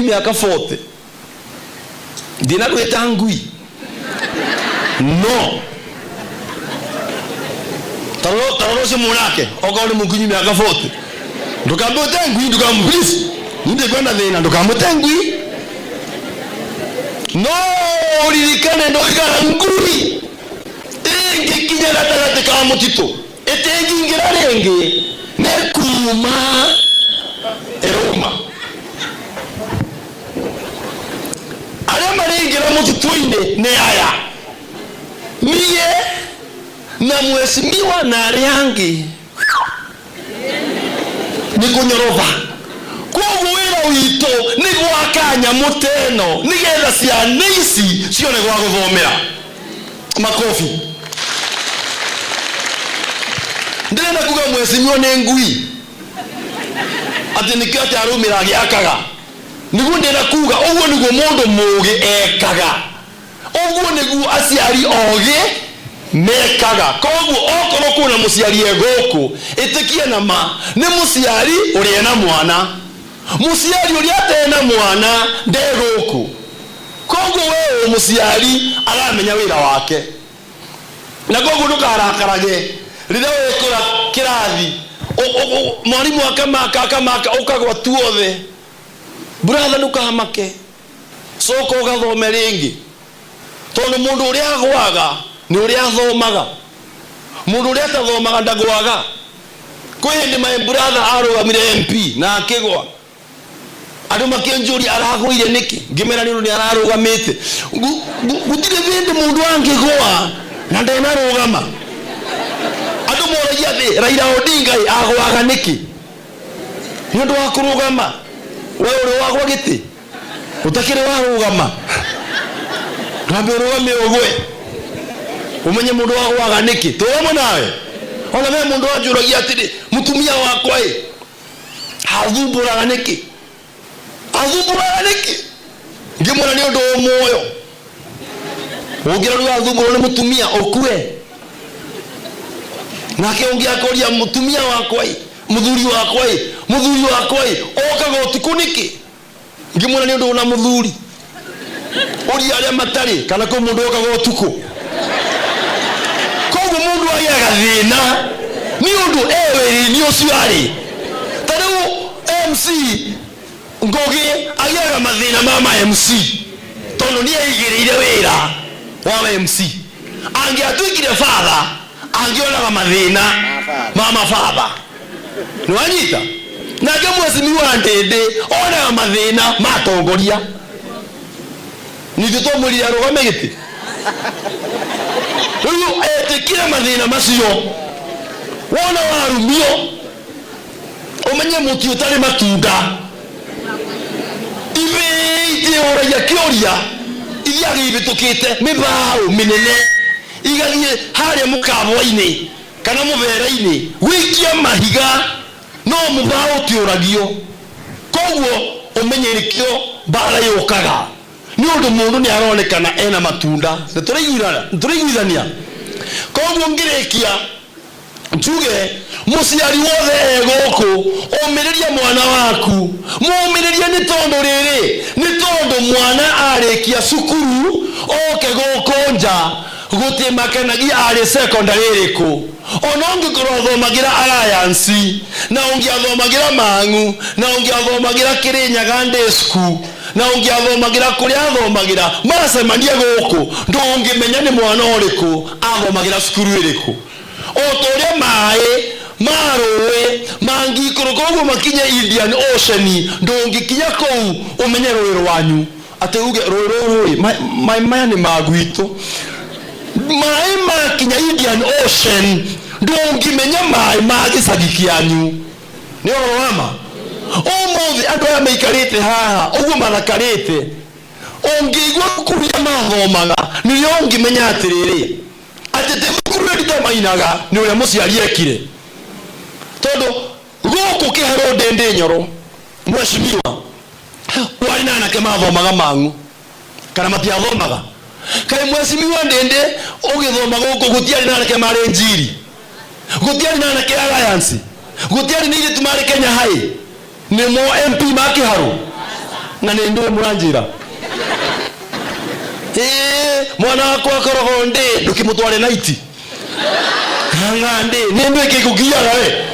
miaka 40 ndina gwita ngui no taroro se munake okore mukunyi miaka 40 ndukambote ngui ndukamulisi ninde kwenda thina ndukambote ngui no uririkane ndokara ngui ingikinya gatagati ka mutito etengingira renge nekuma eroma ale maringira mutitoine ne aya miye na mheshimiwa na ariangi nikunyorova koguo wira wito ni gwakanya muteno nigetha ciana ici cione gwa guthomera makofi ndenda kuga mheshimiwa ni ngui ati nikate arumira giakaga niguo ndenda kuga uguo niguo mundu mugi ekaga uguo niguo aciari ogi mekaga koguo okoro kuna muciari egoku itikie nama ni muciari uri na mwana muciari uri atena mwana ndegoku koguo wewe muciari aramenya wira wake na koguo ndukarakarage rira wekora kirathi mwalimu akamaka ukagwa tuothe brother ndukamake soko ugathome ringi tondu mundu uri agwaga ni uri athomaga mundu uri atathomaga ndagwaga kwindi my brother arugamire MP na akigwa andu makienjuri aragwire niki ngimera ni ararugamite gutire bindi mundu angigwa na ndena rugama andu moragia thi Raila Odinga agwaga niki ndu wakurugama wewe uri wagwa giti utakire warugama rambe rugame ogwe umenye mundu wagwaga niki tuomo nawe ona we mundu wanjuragia atiri mutumia wakwa hathumburaga niki ngimona ni undu moyo ungira ruga thumburo ni mutumia okue nake ungia koria mutumia wakwa muthuri wakwa okaga utuku niki ngimona ni undu na muthuri uri aria matari kana ko mundu okaga utuku koguo mundu ayaga thina ni undu eweri ni uciari tariu MC Ngogi ayaga mathina mama MC tondu ni aigirire wira wa MC angiatuikire father angionaga mathina mama father nwanyita nake mheshimiwa ndende onaga mathina matongoria nithutomurire arugame giti uyu etikire mathina macio wona warumio umenye muti utari matunda ibe uragia kioria iria gibitukite mibao minene igathie haria mukabwa-ini kana mubera-ini wikia mahiga no mubao tiuragio koguo umenye nikio bara yukaga ni undu mundu ni aronekana ena matunda turaiguithania koguo ngirikia njuge muciari wothe egoku umiriria mwana waku muumiriria ni tondu riri ni tondu mwana arikia cukuru oke gukunja gutimakanagia ari secondary iriku ona ungikorwo athomagira Alliance na ungiathomagira Mang'u na ungiathomagira Kirinyaga Day School na ungiathomagira kuria athomagira maracemania guku ndungimenya ni mwana uriku athomagira cukuru iriku otoria mai maruwe mangikuru koguo makinya Indian Ocean ndungikinya kou umenye rwiro wanyu ati uge rwiro maya ni magwito mai makinya Indian Ocean ndungimenya mai magicagi kianyu ni oroma umuthi andu aya maikarite haha uguo marakarite ungigwa kuria mathomaga nio ungimenya atiriri atete mukuru nditamainaga ni uria muciari ekire tondu guku kihero ndende nyoro mheshimiwa wari na anake mathomaga Mang'u kana matiathomaga kai mheshimiwa ndende ugithoma guku gutiari na anake mari njiri gutiari na anake Alliance gutiari ni tumari Kenya High ni mo MP makiharu na ndio muranjira mwana wako akorogonde ndukimutware naiti ngande nendo ikikugia we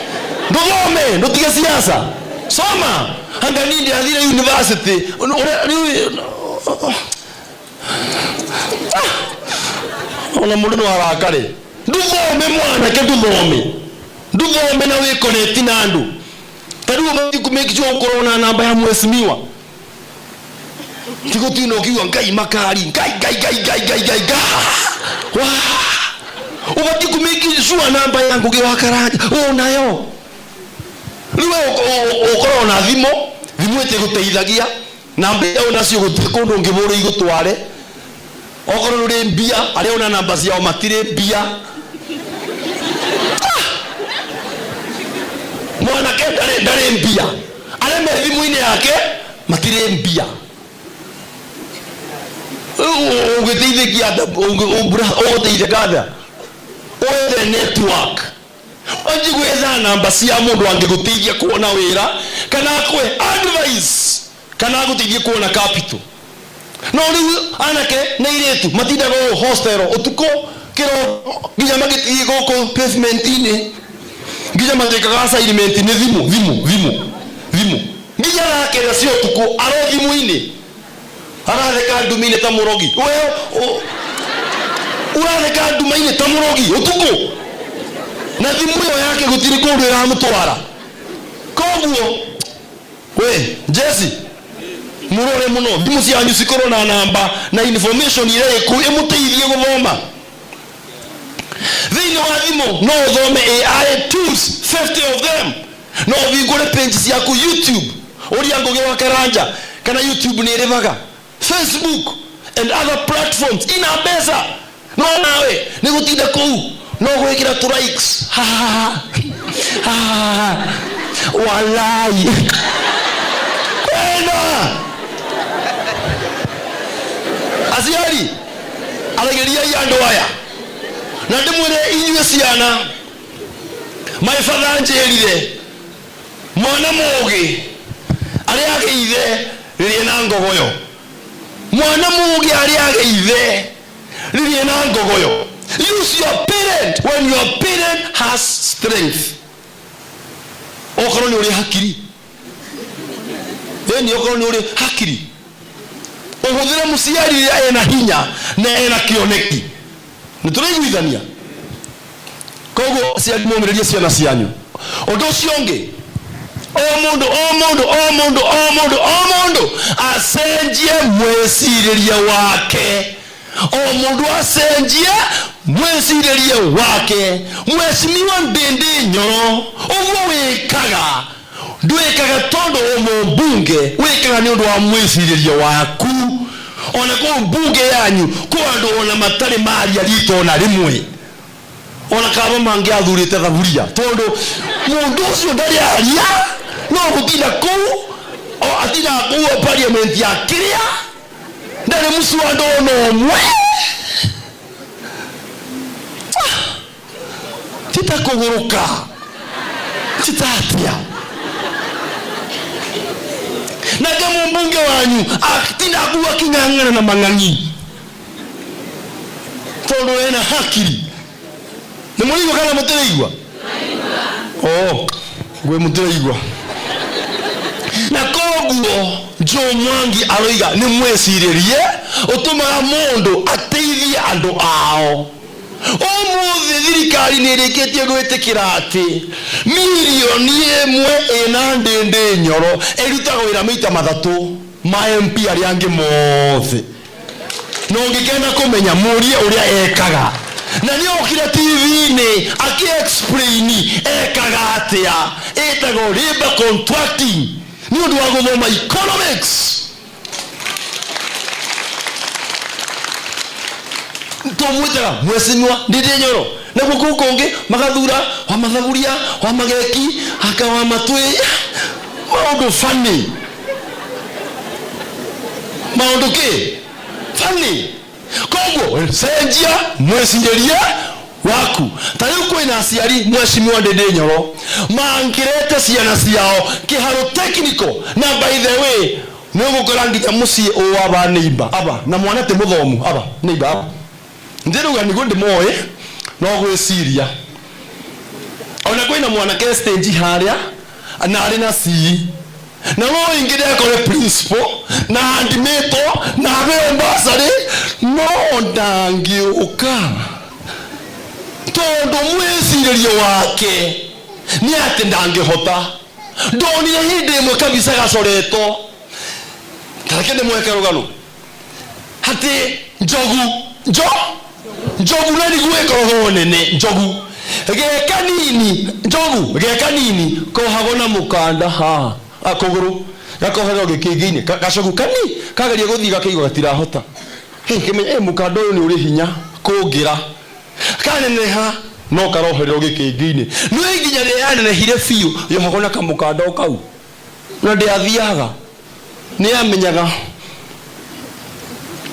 ndogome ndotige siasa soma anga nindi athire university ona mundu no arakare nduthome mwana ke nduthome na we connect na andu tadu kumeki jo corona namba ya mheshimiwa tiko tino kiwa ngai makari ngai wa ubati kumeki sure namba yangu ke wakaraja nayo niwe corona thimo ete guteithagia namba yao nacio gutikundu ngiburu igutware okoro ruri mbia ari ona namba ciao matire mbia mwana ke ndare mbia ari me thimu-ini yake matire mbia ugeteithagia ugeteithagia the network onji gwetha namba cia mundu angiguteithia kuona wira kana kwe advice kana guteithia kuona capital no riu anake na iretu matindaga hostel utuko kiro nginya magithii guku pavement-ini nginya mathikaga assignment ni thimu nginya nake nacio utuko aro thimu-ini aratheka ndumine ta murogi we uratheka ndumaine ta murogi utuko na thimu yo yake gutiri kundu iramutwara koguo we Jesse murore muno thimu cianyu cikoro na namba na information ireku imuteithie guthoma thini wa thimu no uthome AI tools 50 of them no vingure page ciaku YouTube uria ngugi wa karanja kana YouTube ni rivaga Facebook and other platforms ina pesa no nawe ni gutinda kou no gwikira tu likes wallahi kwenda aziari alageria yandu aya na ndimwire inywe ciana my father njerire mwana mugi ari ageithe ririe na ngogoyo mwana mugi ari ageithe ririe na ngogoyo. Use your parent when your parent has strength. Okoro ni uri hakiri. Then okoro ni uri hakiri. Ohuthire musiari ena hinya na ena kioneki. Nitureiguithania. Koguo ciari mumirerie ciana cianyu. Undu ucio ungi o mundu acenjie mwiciriria wake. O mundu acenjie mwiciririe wake. Mheshimiwa Ndindi Nyoro uguo wikaga ndwikaga tondu umumbunge wikaga ni undu wa mwiciririe waku. Ona ko mbunge yanyu ko andu ona matari maria rito na rimwe ona kaba mangi athurite thaburia tondu mundu ucio ndari aria no gutinda ku o atina ku parliament ya kiria ndari muswando no mwe tita kuguruka titatia na kama mbunge wanyu atina ku akingangana na mang'angi tondu ena hakiri ni muligo kana mutiraigwa gwe mutiraigwa na koguo Joe Mwangi aroiga ni mweciririe utumaga mundu ateithie andu ao. Umuthi thirikari ni rikitie gwitikira ati milioni imwe ina Ndindi Nyoro erutaga wira maita mathatu ma MP ari angi mothe no ngikenda kumenya murie uria ekaga na ni okira TV-ini aki explain ekaga atia etago labor contracting ni undu wa guthoma economics tomwita Mheshimiwa Ndindi Nyoro na gukungi magathura wa mathaburia wa mageki aka wa matwi maundu funny maundu ki funny kogo senjia mweciririe waku tariu kwina aciari Mheshimiwa Ndindi Nyoro mangirete ciana ciao kiharo technical na by the way nä gå kora nginya må ciä å aba neighbor aba na mwana tä må thomu aba neighbor aba ndä rauga nä guo ndä moä no gwä ciria ona kwä na mwanake stage harä a na arä na cii na no ingä ndekore principal na handimĩtwo na abeo basarĩ no ndangĩ ũka tondũ mwĩcirĩrio wake nĩ atĩ ndangĩhota. Ndonire hĩndĩ ĩmwe kabisa gacoretwo tareke ndĩmweke rũgano atĩ njogu na nĩguo ĩkoragwo nene njogu gekanini kohagwo na mũkanda haha akogoro gakoherwo gĩkĩngĩ-inĩ gacogu kani kageria gũthiĩ gakĩigua gatirahota kĩmenya mũkanda ũyũ nĩ ũrĩ hinya kũngĩra kaneneha no karoherwo gĩkĩngĩ-inĩ nĩ nginya rĩrĩa yanenehire biũ yohagwo na kamũkanda o kau na ndĩathiaga nĩ amenyaga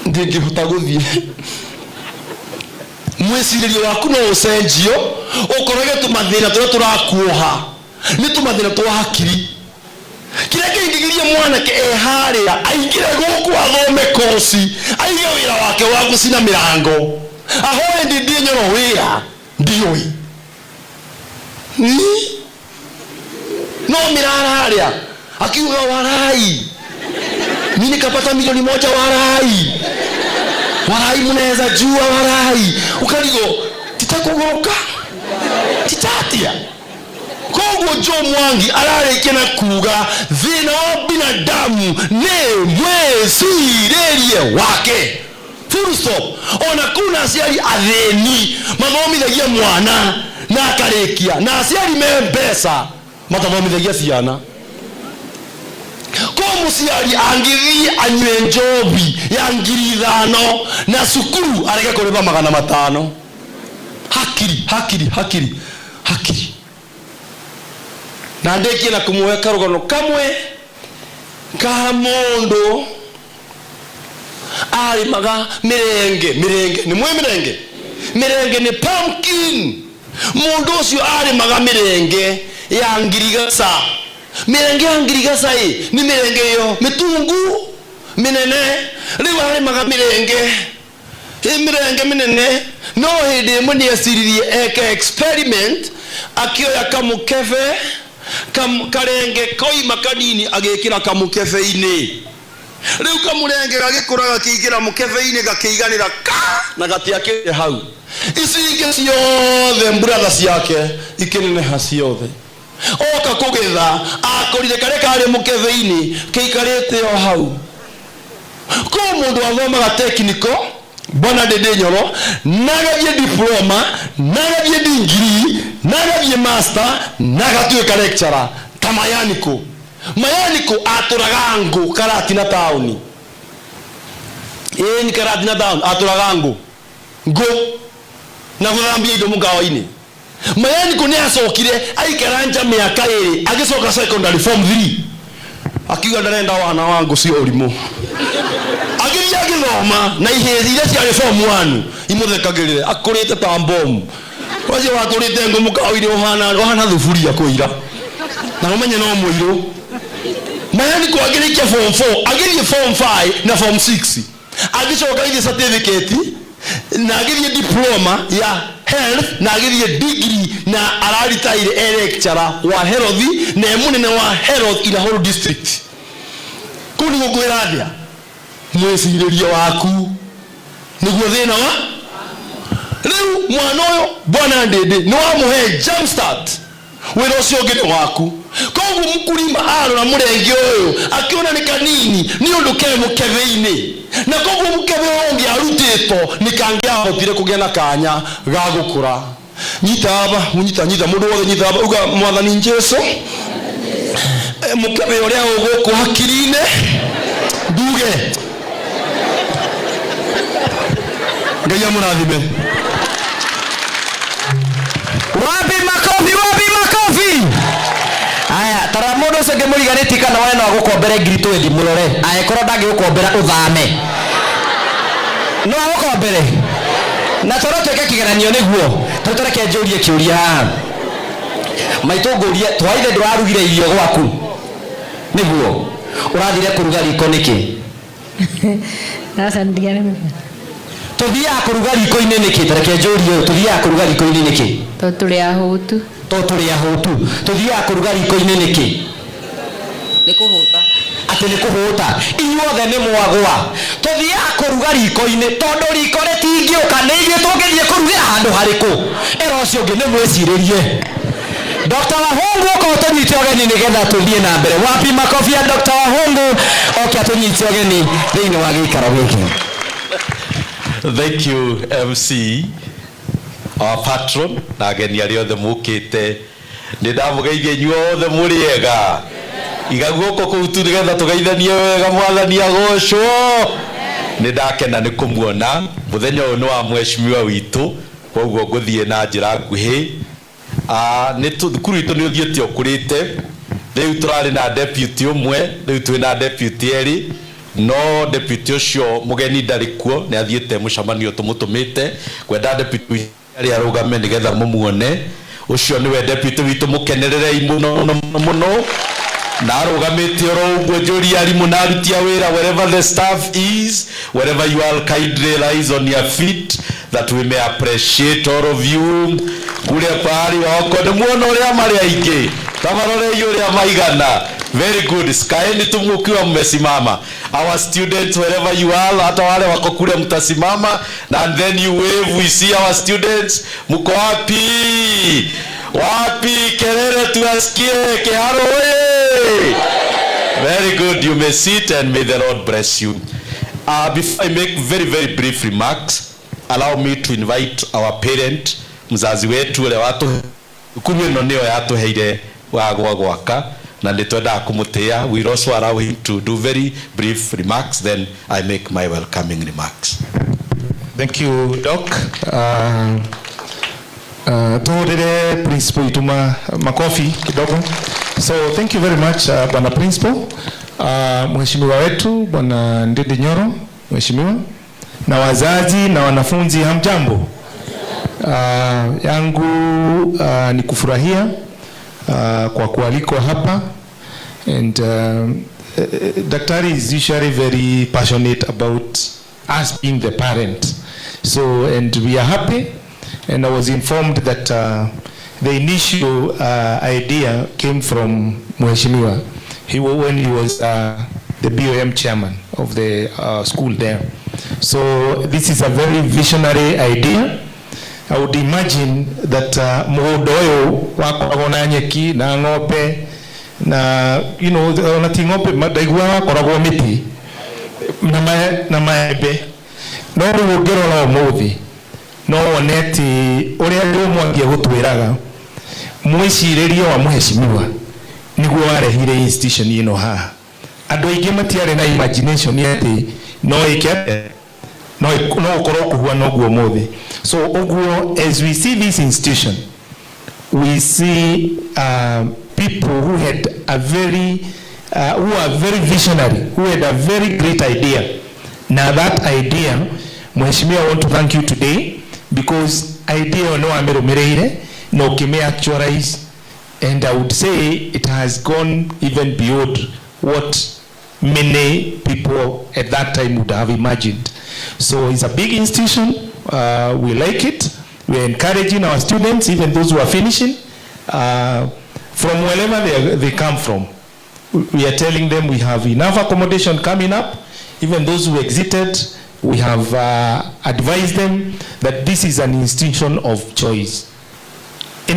ndĩngĩhota gũthiĩ. Mwĩcirĩrio waku no ũcenjio ũkorage tũmathĩna tũrĩa tũrakuoha nĩ tũmathĩna twa hakiri. Kĩrĩa kĩingĩgiria mwanake harĩa aingĩre gũkũ athome koci aige wĩra wake wa gũcina mĩrango ahoe ndĩ nyoro wĩra ndiũĩ no mĩrara harĩa akiuga warai mimi nikapata milioni 1 warai mnaweza jua warai ukaligo titakugoroka titatia koguo Joe Mwangi ararĩkia na kuga thĩna wa binadamu nĩ mwĩcirĩrie wake full stop. Ona kuna aciari athĩni mathomithagia mwana na akarĩkia na aciari me mbeca matathomithagia ciana. Kwa mũciari angĩthiĩ anyue njobi ya 5,000 na cukuru areke kũrĩha 500. Hakiri na ndĩkie na kũmũhe karũgano kamwe ka mũndũ arĩmaga mĩrenge nĩ mwĩ mĩrenge nĩ pumpkin. Mũndũ ũcio arĩmaga mĩrenge ya ngirigaca. Mĩrenge ya ngirigaca nĩ mĩrenge ĩyo mĩtungu mĩnene. Rĩu arĩmaga mĩrenge mĩnene no hĩndĩ ĩmwe nĩeciririe eke experiment akĩoya kamũkebe karenge koima kanini agĩkĩra kamũkebe-inĩ. Rĩu kamũrenge gagĩkũra gakĩingĩra mũkebe-inĩ gakĩiganĩra na gatiakĩte hau. Ici ingĩ ciothe brother ciake ikĩneneha ciothe. Oka kũgetha akorire karĩa karĩ mũkebe-inĩ kĩikarĩte o hau. Kwa mũndũ athomaga technical bona ndĩ nyoro nagathiĩ diploma nagathiĩ degree nagathiĩ master nagatuĩka lecturer ta Mayaniko atũraga ngũ Karatina town. Ni Karatina town atũraga ngũ na gũthambia indo mũkawa-inĩ. Mayaniko nĩ acokire aikara nja mĩaka 2 agĩcoka secondary form 3 akiuga ndarenda wana wa ngũ cio ũrimũ. Agĩthiĩ agĩthoma na ihĩĩ iria ciarĩ form 1 imũthekagĩrĩre akũrĩte ta mbomu. Wacio watũrĩte ngũ mũkawa-inĩ ũhana thuburia kũira na ũmenye no mũirũ. Mayaniko agĩrĩkia form 4 agĩthiĩ form 5 na form 6 agĩcoka igĩ certificate na agĩthiĩ diploma ya health na agĩthiĩ degree na araritaire lecturer wa health na mũnene wa health Ilahoro district. Kuni gũkwĩra thĩa mwĩcirĩrie waku nĩguo thĩna wa rĩu mwana ũyũ bwana ndĩndĩ nĩ wamũhe jump start wĩra ũcio ũngĩ nĩ waku. Koguo mkulima arora mũrenge ũyũ akĩona nĩ kanini nĩ ũndũ ke mũkebe-inĩ na koguo mũkebe ũngĩ arutĩtwo nĩ kangĩahotire kũgĩa na kanya ga gũkũra. Nyita aba mũndũ wothe nyita aba uga Mwathani Jesũ mũkebe ũrĩa ũgũkũ hakiri-inĩ nduge Ngai amũrathime. Wapi makofi. Aya tara mũndũ ũcio ngĩmũriganĩtie kana wena wa gũkombere ngiri 20 mũrore agĩkorwo ndangĩgũkombera ũthame no agũkombere na toro twĩke kĩgeranio nĩguo tũtareke njũrie kĩũria haha maitũ ngũrie twaithe ndũrarugire irio gwaku nĩguo urathire kuruga riko niki Sasa ndiye tuthia kuruga riko-ini niki tareke njũrie tuthia kuruga riko-ini niki tũrĩ ahũtu tuthia kuruga riko-ini niki ati ni kuhuta inyuothe ni mwagwa tuthia kuruga riko-ini tondu riko ritingĩũka nĩ ithuĩ tũngĩthiĩ kũrugĩra handũ hariku era ũcio ũngĩ nĩ mwĩcirĩrie Dr. Wahungu oka tunyite ogeni nigetha tuthie na mbere wapi makofi ya Dr. Wahungu oka tunyite ogeni thĩinĩ wa gĩikaro gĩkĩ. Thank you MC our patron na ageni arĩa othe mũkĩte nĩ ndamũgeithia inyuothe mũrĩega igaguoko kũu tu nigetha tũgeithanie wega mwathani agocwo nĩ ndakena nĩ kũmuona mũthenya ũyũ nĩ wa mheshimiwa witũ koguo ngũthiĩ na njĩra nguhĩ nĩ thukuru itũ nĩ ũthiĩte ũkũrĩte rĩu tũrarĩ na deputy ũmwe rĩu twĩna deputy erĩ no deputy ũcio mũgeni ndarĩ kuo nĩ athiĩte mũcemanio tũmũtũmĩte kwenda deputy arĩa arũgame nĩgetha mũmuone ũcio nĩwe deputy witũ mũkenererei mũno na arũgamĩte oro ũguo njũria arimũ na aruti a wĩra wherever the staff is wherever you are kindly rise on your feet that we may appreciate all of you kũrĩa pahali wako nĩ muona ũrĩa marĩ aingĩ tamarorei ũrĩa maigana very good skaeni tu mkiwa mmesimama our students wherever you are hata wale wako kule mtasimama and then you wave we see our students mko wapi kelele tuasikie Kiharo oye very good you may sit and may the Lord bless you. Before I make very brief remarks allow me to invite our parent mzazi wetu ule watu kumwe no nio yatuheire wagwa gwaka na nitwenda kumutia we also allow him to do very brief remarks then I make my welcoming remarks. Thank you Doc. Tuhodere principal ituma makofi kidogo. So thank you very much bwana principal. Mheshimiwa wetu bwana Ndindi Nyoro mheshimiwa na wazazi na wanafunzi hamjambo. Yangu ni kufurahia kwa kualikwa hapa and Daktari is usually very passionate about us being the parent, so and we are happy and I was informed that the initial idea came from Mheshimiwa when he was the BOM chairman of the school there. So this is a very visionary idea. I would imagine that mudoyo wako na nyeki na ng'ombe na you know na tingope madaigwa wakoragwo miti na maembe no rugero la muthi no oneti uria ndumwangia gutwiraga mwiciririo wa muheshimiwa niguo warehire institution ino ha andu aingi matiare na imagination yeti no ikete no ukorwo kuhua no guo muthi. So oguo as we see this institution we see people who had a very who are very visionary, who had a very great idea. Now that idea Mheshimiwa, I want to thank you today because idea no amerumireire no kime actualize and I would say it has gone even beyond what many people at that time would have imagined. So it's a big institution. We like it. We're encouraging our students, even those who are finishing, from wherever they come from. We are telling them we have enough accommodation coming up. Even those who exited, we have advised them that this is an institution of choice. You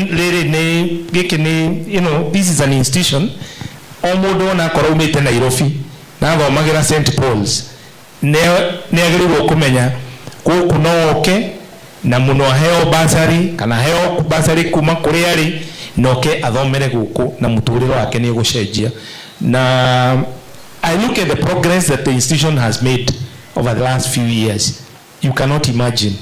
know, this is an institution. Omodo na koromete Nairobi na thomagĩra St Paul's nĩagĩrĩirwo kũmenya gũkũ no oke na mũno heo basari kana heo basari kuma kũrĩa arĩ noke athomere gũkũ na mũtũrĩre wake nĩ ũgũcenjia. Na I look at the progress that the institution has made over the last few years. You cannot imagine.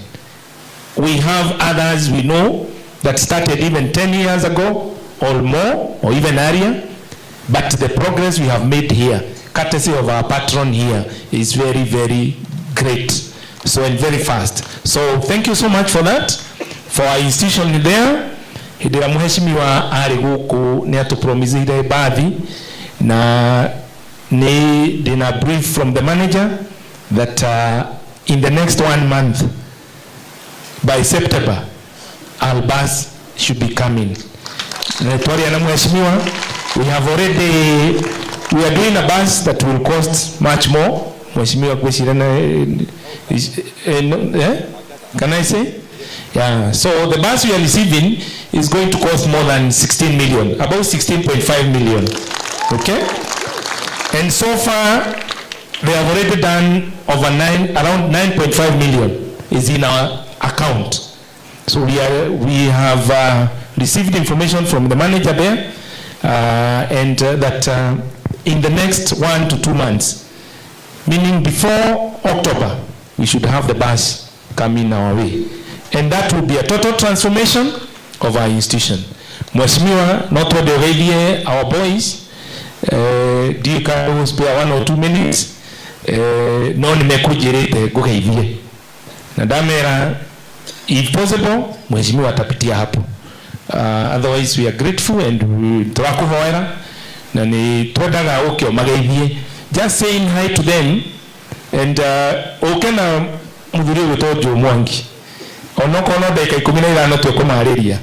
We have others we know that started even 10 years ago or more or even earlier. But the progress we have made here, courtesy of our patron here, is very, very great. So, and very fast. So, thank you so much for that. For our institution there, Mheshimiwa ari guku ni atupromizire baadhi na need a brief from the manager that in the next 1 month, by September, our bus should be coming. We are doing a bus that will cost much more. Can I say? Yeah. So the bus we are receiving is going to cost more than 16 million, about 16.5 million. Okay? And so far, they have already done around 9.5 million is in our account. So we have received information from the manager there, and that in the next 1 to 2 months, meaning before October, we should have the bus coming our way. And that will be a total transformation of our institution. Mheshimiwa, not only our boys, do you can spare 1 or 2 minutes? No nimekujirete kugeithie. Na damera, if possible, Mheshimiwa atapitia hapo. Otherwise we are grateful and we turakuhoera na ni twendaga okyo mageithie. Just saying hi to them and okena muthuri witojo Mwangi. Onoko no dakika 15 twekumarĩria.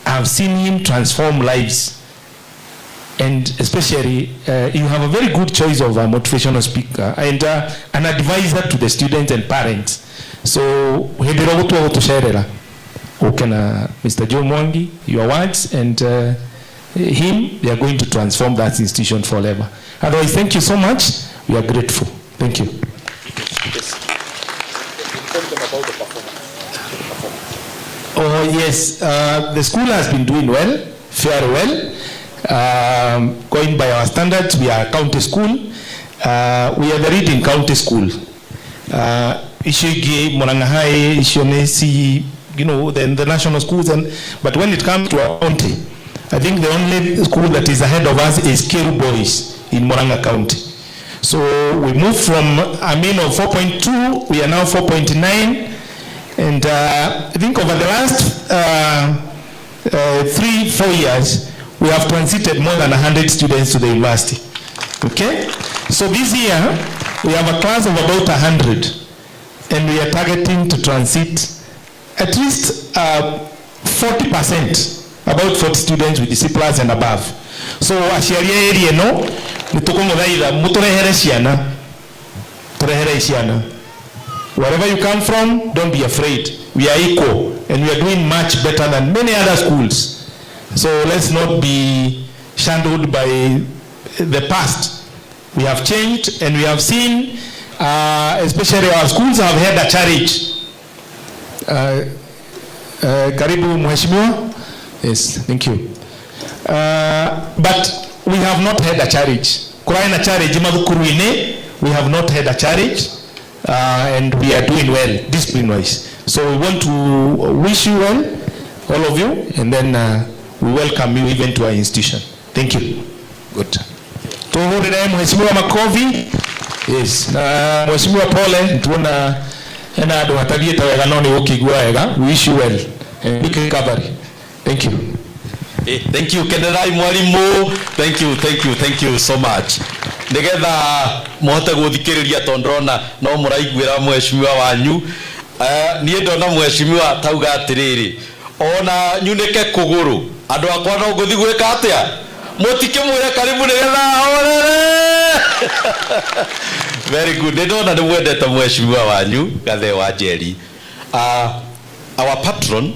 I've seen him transform lives. And especially, you have a very good choice of a motivational speaker and an advisor to the students and parents. So, Mr. Joe Mwangi, your words and him, they are going to transform that institution forever. Otherwise, thank you so much. We are grateful. Thank you. Yes. Oh, yes. The school has been doing well, very well. Going by our standards, we are a county school. We are the leading county school. Ishigi, Morangahai, Ishonesi, you know, the national schools. But when it comes to our county, I think the only school that is ahead of us is Kiru Boys in Moranga County. So we moved from a mean of 4.2, we are now 4.9. And I think over the last 3-4 years, we have transited more than 100 students to the university. Okay? So this year, we have a class of about 100, and we are targeting to transit at least 40%, about 40 students with C+ and above. So, ashiaria area no, nitukumudhaitha muturehere ciana, turehere ciana. Wherever you come from, don't be afraid. We are equal, and we are doing much better than many other schools. So let's not be shandled by the past. We have changed and we have seen, especially our schools have had a charge. Karibu Mheshimiwa. Yes, thank you. But we have not had a charge. Kuraina charge madukuruine, we have not had a charge, and we are doing well discipline-wise. So we want to wish you well, all of you, and then we welcome you even to our institution. Thank you. Good. Tuhurire Mheshimiwa makofi. Yes. Na Mheshimiwa pole tuona ena ndo hatagieta wega no ni ukigua wega. We wish you well. Big recovery. Thank you. Thank you Kenerai mwalimu. Thank you so much. Nigetha mohote guthikiriria tondrona no muraiguira Mheshimiwa wanyu. Niĩ ndona Mheshimiwa tauga atiriri. Ona nyunike kuguru andu akwa no nguthi gwika atia mutikimwire karibu nigetha orere. Very good. Ndona ni mwendete Mheshimiwa wanyu Gathe wa Njeri. Our patron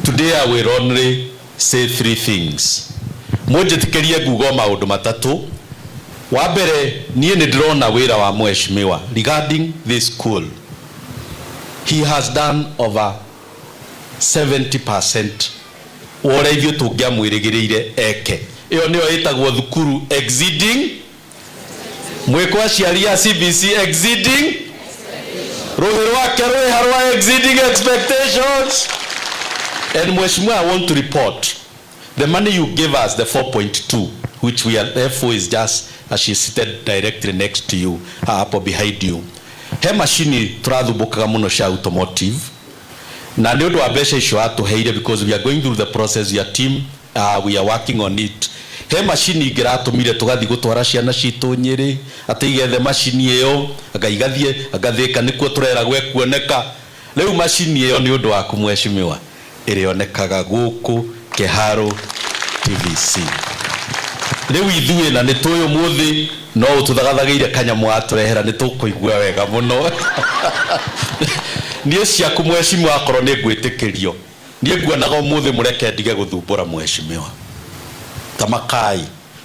today I will only say 3 things. Mujitikirie ngugo maundu matatu. Wa mbere nie ni ndirona wira wa Mheshimiwa regarding this school. He has done over 70% wore ithio tungiamwirigiriire eke. Iyo niyo itagwo thukuru exceeding mwekwa ciaria CBC exceeding ruhirwa kerwe harwa exceeding expectations. And Mheshimiwa, I want to report the money you gave us, the 4.2, which we are therefore is just as she seated directly next to you, hapo behind you. He machine turathubukaga muno cia automotive na ndio wa besha icio atuheire because we are going through the process. Your team we are working on it. he macini ngiratumire tugathi gutwara ciana citu Nyeri atigethe macini iyo agathika nikuo turera gwe kuoneka riu macini iyo ni undu waku mheshimiwa irionekaga guku Kiharo TVC riu ithuĩ na nituyo muthi no ututhagathageire kanyamu aturehera nitukuigua wega muno nie ciaku mheshimiwa akorwo ni ngwitikirio nie nguonaga muthi mureke ndige guthumbura mheshimiwa tamakai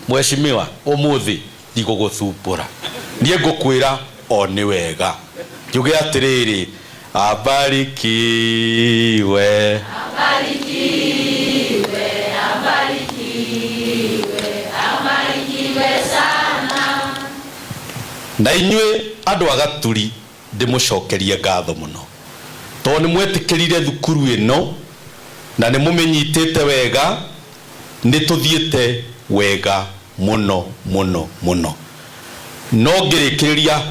mheshimiwa umuthi ndiguguthumbura nie ngukwira o ni wega njuge atiriri abarikiwe sana na inywe andu agaturi ndimucokerie ngatho muno to ni mwetikirire thukuru ino na ni mumenyitite wega ni tuthiete wega muno muno muno no ngirikiria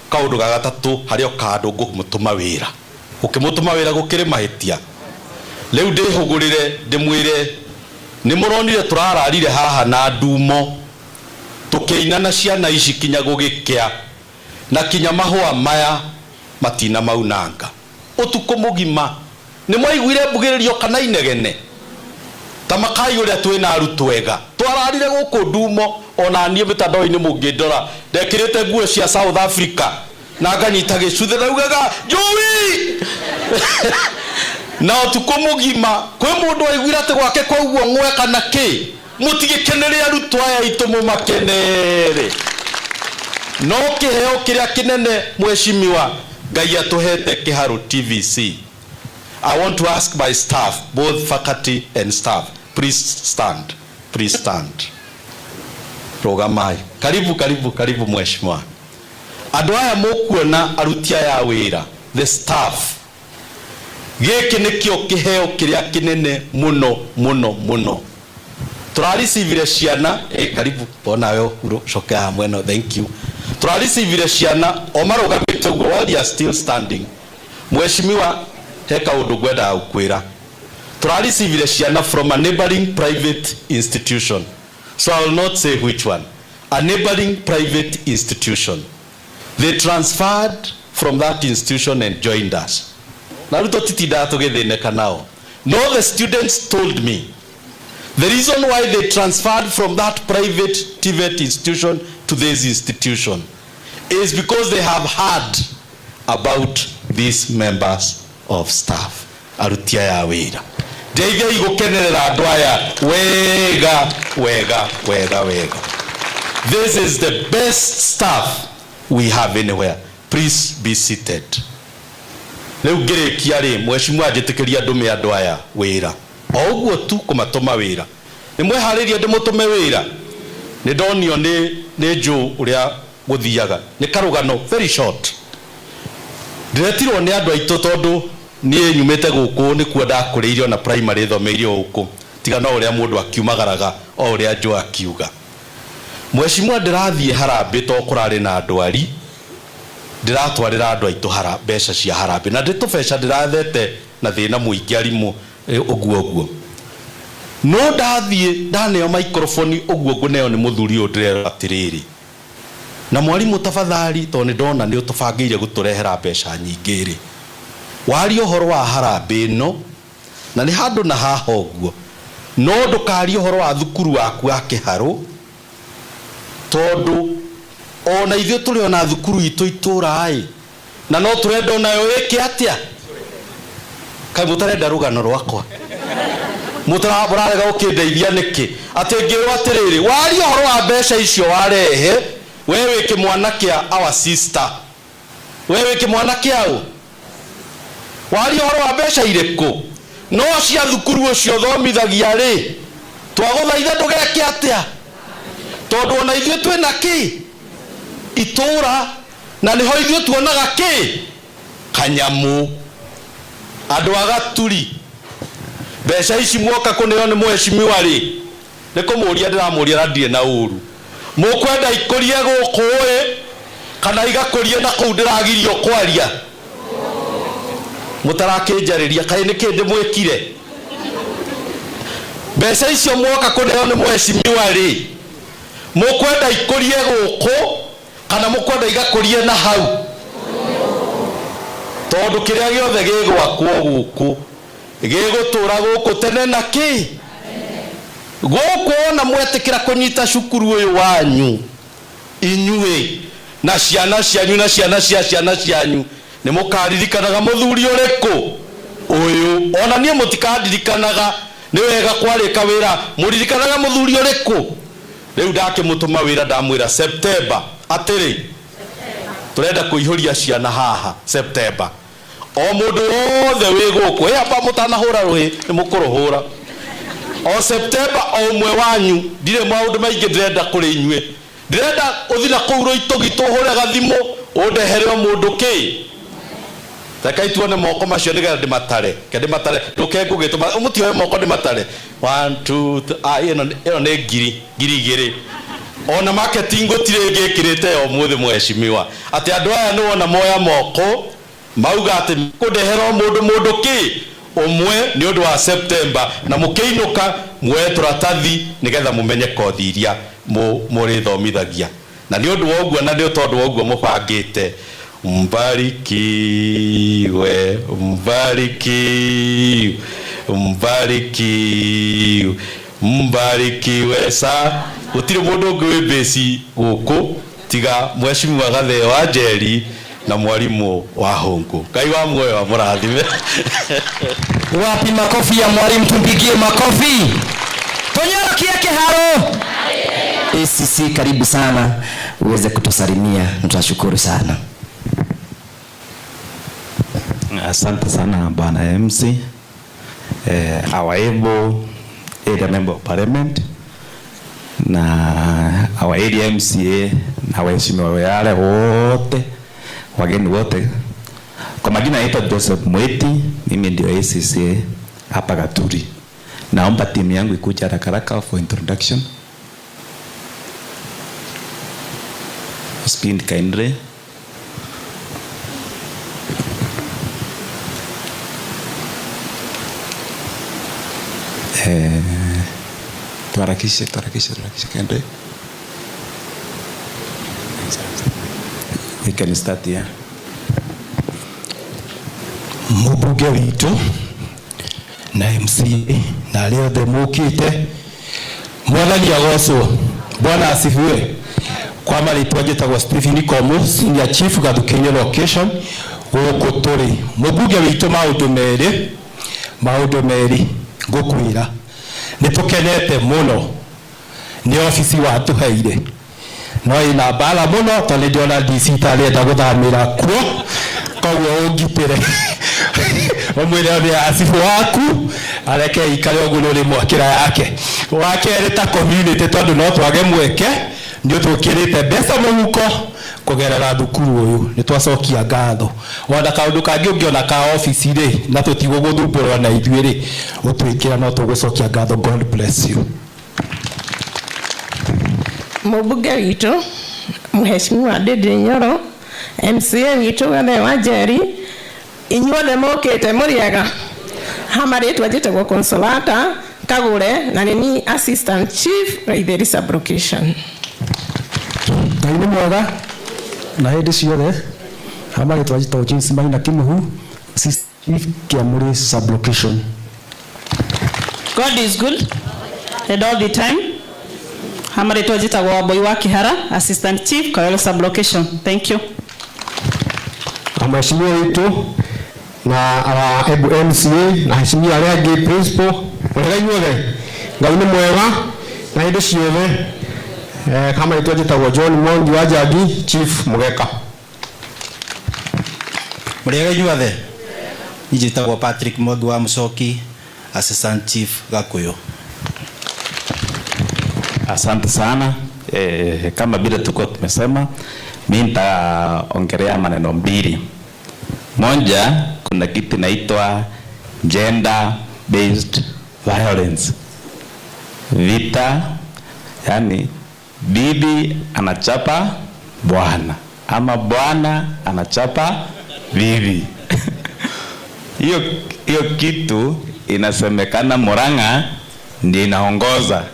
kaundu ga gatatu hario kandu ngumutuma wira ukimutuma wira gukire mahitia riu ndihugurire ndimwire ni muronire turararire haha na ndumo tukiinana ciana ici kinya gugikia na kinya mahua maya matina maunanga utuko mugima ni mwaiguire mbugiririo kana inegene tamakai uria twina arutwega twararire guku ndumo ona nie mitandao-ini mungindora ndekirite nguo cia South Africa na nganyita gicuthe raugaga njui na utuko mugima kwi mundu waiguire ati gwake kwa uguo ngwe kana ki mutigikenere arutwo aya itu mumakenere no kiheo kiria kinene mheshimiwa Ngai atuhete Kiharo TVC. I want to ask my staff, both faculty and staff, please stand, please stand. Rogamai karibu mheshimiwa andu aya mukuona aruti aya wira the staff giki nikio kiheo kiria kinene muno muno muno turareceive ciana karibu bona yo uro coka hamwe no thank you turareceive ciana o marugamite ugo while you are still standing mheshimiwa heka undu gwenda ukwira turareceive ciana from a neighboring private institution, so I will not say which one, a neighboring private institution. They transferred from that institution and joined us. No, the students told me the reason why they transferred from that private TVET institution to this institution is because they have heard about these members of staff. Arutia ya wira. Dege igukenerera andu aya wega. This is the best staff we have anywhere. Please be seated. Leo gere kiari mheshimiwa ajitikiria ndume andu aya wira. Oguo tu kumatoma wira. Nimwe hariria ndimutume wira. Ni donio ni jo uria guthiaga. Ni karugano very short. Ndiretirwo ni andu aitu tondu nie nyumete guku ni kuoda kuriirio na primary thomeirio guku tiga no uria mundu akiumagaraga o uria jo akiuga. Mheshimiwa ndirathie harambe to kurari na ndwari ndiratwarira andu aitu mbeca cia harambe na nditubeca ndirathete na thina muingi arimu uguo no ndathie ndaneo microphone uguo nguneo ni muthuri u ndirera atiriri na mwarimu tafadhali to ni ndona ni utubangiire guturehera mbeca nyingiri wari uhoro wa harambe no na ni handu na haha uguo no ndukari uhoro wa thukuru waku wa Kiharo tondu ona ithuĩ tũrĩ ona thukuru itũ itũra na no tũrenda onayo ĩke atĩa kai mũtarenda rũgano rwakwa mũtararega ũkĩndeithia nĩkĩ atĩ ngĩrwo atĩrĩrĩ wari ũhoro wa mbeca icio warehe we wĩ kĩmwana kĩa our sister we wĩ kĩmwana kĩaũ wari ũhoro wa mbeca irĩkũ no cia thukuru ũcio thomithagia rĩ twagũthaitha ndũgeke atĩa tondu ona ithuĩ twĩna kĩ itura na niho ithuĩ tuonaga kĩ kanyamu andu agaturi mbeca ici mwoka kuneo ni mheshimiwa rĩ nĩ kũmũria ndĩramũria radie na ũru mũkwenda ikũrie gũkũ kana igakũrie na kũu ndĩragirio kwaria mũtarakĩnjarĩria kaĩ nĩ kĩ ndĩmwĩkire Besa icio mwoka kuneo ni mheshimiwa ri mukwenda ikurie guku kana mukwenda igakurie na hau tondu kiria giothe gigwakwo guku gigutura guku tene na ki guku ona mwetikira kunyita cukuru uyu wanyu inyue na ciana cianyu na ciana cia ciana cianyu ni mukaririkanaga muthuri uriku uyu ona nie mutikadirikanaga ni wega kwarika wira muririkanaga muthuri uriku riu ndakimutuma wira ndamwira September atiri turenda kuihuria ciana haha September o mundu wothe wi guku amba mutanahura ruhi ni mukuruhura o September o mwe wanyu ndire maundu maingi ndirenda kuri inyue ndirenda uthina kuuro itogi tuhure gathimo undehere o mundu ki takai tuone moko macio ndiga ndimatare kendimatare rukengu gituma umutioe moko ndimatare 1 2 3 ino ni ngiri igiri ona marketing gutire ngikirite o muthi mheshimiwa ati andu aya ni wona moya moko mauga ati kundehera mundu ki umwe ni undu wa September na mukiinuka mwe turatathi nigetha mumenye kothi iria muri thomithagia na ni undu wa uguo na ni tondu wa uguo mubangite mbarikiwe mbarikiwe mbarikiwe mbarikiwe sa utire mundu ngwe besi guku tiga mheshimiwa Gathe wa Njeri na mwalimu wa Hongo Ngai wa muoyo wa murathime wapi makofi ya mwalimu tumpigie makofi tonyorokie kiharo ACC karibu sana uweze kutusalimia tutashukuru sana. Asante sana bwana MC our able area member of parliament na our area MCA na waheshimiwa wale wote wageni wote. Kwa majina naitwa Joseph Mweti, mimi ndio ACC hapa Gaturi. Naomba timu yangu ikuja haraka for introduction. Speed kindly. Tuharakishe kindly. We can start here. Mbunge witu na MCA na arĩa othe mũkĩte mwathani agocwo. Bwana asifiwe. Kwa marĩtwa njĩtagwo Stephen Komu, Senior Chief Gathukiria Location gũkũ tũrĩ. Mũmbunge witũ maũndũ merĩ ngũkwĩra. Nĩtũkenete mũno nĩ ofici watũheire no ina mbara mũno tondũ ndĩona DC tarĩenda gũthamĩra kuo koguo ũngitĩre omwĩre nĩ asifu waku areke ikare ũguo nĩ mwakĩra yake. Wakerĩ ta community tondũ no twage mweke nĩ tũkĩrĩte mbeca mũhuko kugerera thukuru ũyũ nĩ twacokia ngatho. Ona kaũndũ kangĩ ũngĩona ka ofici rĩ na tũtigũgũthumbũrwo na ithuĩ rĩ ũtwĩkĩra no tũgũcokia ngatho. God bless you. Mbunge witu mheshimiwa Ndindi Nyoro, MCA witu Gathe wa Njeri, inyuothe mũkĩte mũrĩega. Hamarĩtwa njĩtagwo Consolata Kagure na nini Assistant Chief Raitheri Sublocation. Ngai nĩ mwega na hĩndĩ ciothe. Hamarĩtwa njĩtagwo James Maina Kimuhu, Assistant Chief Kiamuri Sublocation. God is good and all the time. Hamarĩtwa njĩtagwo Wambui wa Kĩhara, Assistant Chief Kayole Sublocation. Thank you. Mheshimiwa wetu na ebu MCA na heshimiwa arĩa angĩ principal wega inyuothe. Ngai nĩ mwega na hĩndĩ ciothe. Kama rĩtwa njĩtagwo John Mwangi wa Njagi, Chief Mũgeka. Mũrĩega inyuothe. Njĩtagwo Patrick Modhu wa Mũcoki, Assistant Chief Gakuyu. Asante sana. Kama vile tulikuwa tumesema, mimi nitaongelea maneno mbili. Moja, kuna kitu inaitwa gender based violence. Vita, yani bibi anachapa bwana ama bwana anachapa bibi. Hiyo kitu inasemekana Murang'a ndiye inaongoza